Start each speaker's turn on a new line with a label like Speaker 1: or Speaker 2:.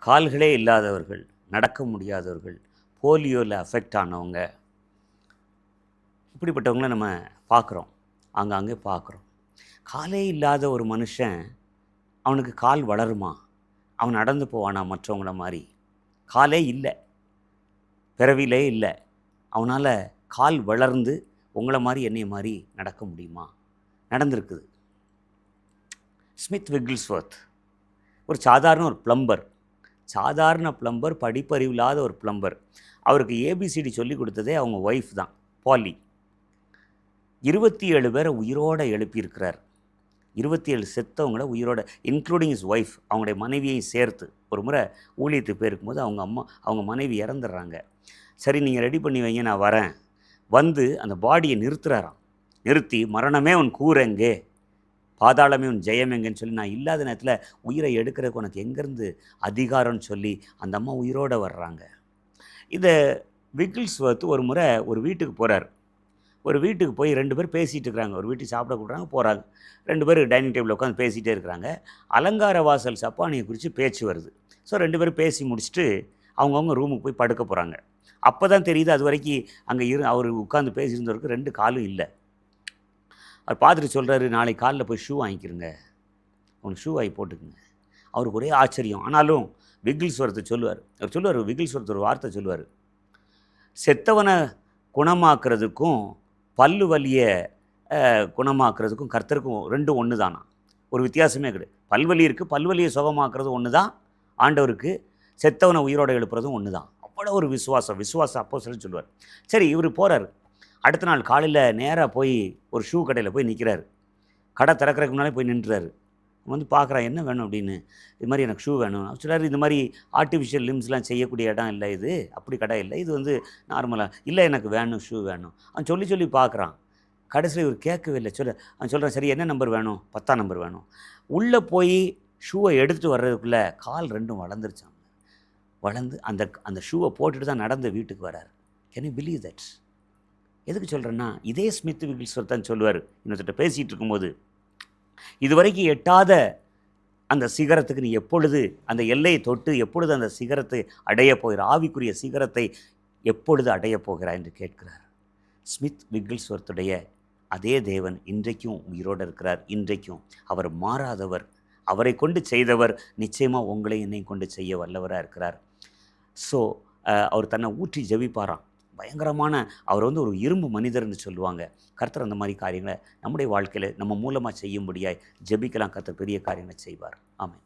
Speaker 1: கால்களே இல்லாதவர்கள், நடக்க முடியாதவர்கள், போலியோவில் அஃபெக்ட் ஆனவங்க, இப்படிப்பட்டவங்கள நம்ம பார்க்குறோம், ஆங்காங்கே பார்க்குறோம். காலே இல்லாத ஒரு மனுஷன், அவனுக்கு கால் வளருமா? அவன் நடந்து போவானா மற்றவங்கள மாதிரி? காலே இல்லை, பிறவிலே இல்லை. அவனால் கால் வளர்ந்து உங்களை மாதிரி என்னைய மாதிரி நடக்க முடியுமா? நடந்திருக்குது. ஸ்மித் விக்கிள்ஸ்வர்த் ஒரு சாதாரண பிளம்பர், படிப்பறிவில்லாத ஒரு பிளம்பர். அவருக்கு ஏபிசிடி சொல்லி கொடுத்ததே அவங்க ஒய்ஃப் தான், பாலி. 27 பேரை உயிரோடு எழுப்பியிருக்கிறார். 27 செத்தவங்கள உயிரோட, இன்க்ளூடிங் இஸ் ஒய்ஃப், அவங்களுடைய மனைவியையும் சேர்த்து. ஒரு முறை ஊழியத்துக்கு போயிருக்கும்போது அவங்க மனைவி இறந்துடுறாங்க. சரி, நீங்கள் ரெடி பண்ணி வைங்க, நான் வரேன். வந்து அந்த பாடியை நிறுத்துறாராம். நிறுத்தி, மரணமே உன் கூரெங்கே, பாதாளமே உன் ஜெயமெங்கன்னு சொல்லி, நான் இல்லாத நேரத்தில் உயிரை எடுக்கிறதுக்கு உனக்கு எங்கேருந்து அதிகாரம்னு சொல்லி அந்த அம்மா உயிரோடு வர்றாங்க. இதை விக்கிள்ஸ்வர்த் ஒரு முறை ஒரு வீட்டுக்கு போகிறார். ஒரு வீட்டுக்கு போய் 2 பேர் பேசிகிட்டு இருக்கிறாங்க. ஒரு வீட்டுக்கு சாப்பிட கூடுறாங்க, போகிறாங்க. 2 பேர் டைனிங் டேபிளில் உட்காந்து பேசிகிட்டே இருக்கிறாங்க. அலங்கார வாசல் சப்பானியை குறித்து பேச்சு வருது. ஸோ 2 பேரும் பேசி முடிச்சுட்டு அவங்கவுங்க ரூமுக்கு போய் படுக்க போகிறாங்க. அப்போ தான் தெரியுது, அது வரைக்கும் அங்கே அவர் உட்காந்து பேசியிருந்தவருக்கு 2 காலும் இல்லை. அவர் பார்த்துட்டு சொல்கிறாரு, நாளைக்கு காலில் போய் ஷூ வாங்கிக்கிறங்க, அவனுக்கு ஷூ வாங்கி போட்டுக்குங்க. அவருக்கு ஒரே ஆச்சரியம். ஆனாலும் விக்கிள்ஸ்வர்த் சொல்லுவார், விக்கிள்ஸ்வர்த் ஒரு வார்த்தை சொல்லுவார், செத்தவனை குணமாக்குறதுக்கும் பல்லு வலியை குணமாக்குறதுக்கும் கர்த்தருக்கும் 2 ஒன்று தானா, ஒரு வித்தியாசமே கிடையாது. பல்வலி இருக்குது, பல்வலியை சுகமாக்குறது ஒன்று தான் ஆண்டவருக்கு, செத்தவனை உயிரோட எழுப்புறதும் ஒன்று தான். அவ்வளோ ஒரு விசுவாசம் அப்போஸ்தலன் சொல்லுவார். சரி, இவர் போகிறார். அடுத்த நாள் காலையில் நேராக போய் ஒரு ஷூ கடையில் போய் நிற்கிறார். கடை திறக்கிறதுக்கு முன்னாலே போய் நின்றுறாரு. வந்து பார்க்குறான், என்ன வேணும் அப்படின்னு. இது மாதிரி எனக்கு ஷூ வேணும். சொல்கிறார், இந்த மாதிரி ஆர்டிஃபிஷியல் லிம்ஸ்லாம் செய்யக்கூடிய இடம் இல்லை, இது அப்படி கடை இல்லை, இது வந்து நார்மலாக இல்லை, எனக்கு வேணும், ஷூ வேணும். அவன் சொல்லி பார்க்குறான். கடைசியில் இவர் கேட்கவே இல்லை. அவன் சொல்கிறான், சரி என்ன நம்பர் வேணும்? 10ஆம் நம்பர் வேணும். உள்ளே போய் ஷூவை எடுத்துகிட்டு வர்றதுக்குள்ளே கால் 2ம் வளர்ந்துருச்சாங்க. வளர்ந்து அந்த ஷூவை போட்டுட்டு தான் நடந்த வீட்டுக்கு வரார். Can you believe that? எதுக்கு சொல்கிறேன்னா, இதே ஸ்மித் விக்கிள்ஸ்வர்த் தான் சொல்லுவார் இன்னொருத்த பேசிகிட்டு இருக்கும்போது, இதுவரைக்கும் எட்டாத அந்த சிகரத்துக்கு நீ எப்பொழுது அந்த எல்லையை தொட்டு எப்பொழுது அந்த சிகரத்தை அடைய போகிறாய், ஆவிக்குரிய சிகரத்தை எப்பொழுது அடைய போகிறாய் என்று கேட்கிறார். ஸ்மித் விக்கிள்ஸ்வர்த்துடைய அதே தேவன் இன்றைக்கும் உயிரோடு இருக்கிறார். இன்றைக்கும் அவர் மாறாதவர். அவரை கொண்டு செய்தவர் நிச்சயமாக உங்களை என்னையும் கொண்டு செய்ய வல்லவராக இருக்கிறார். ஸோ அவர் தன்னை ஊற்றி ஜெபிப்பாராம். பயங்கரமான, அவர் வந்து ஒரு இரும்பு மனிதர்னு சொல்லுவாங்க. கர்த்தர் அந்த மாதிரி காரியங்களை நம்முடைய வாழ்க்கையில் நம்ம மூலமாக செய்யும்படியாய் ஜெபிக்கலாம். கர்த்தர் பெரிய காரியங்களை செய்வார். ஆமென்.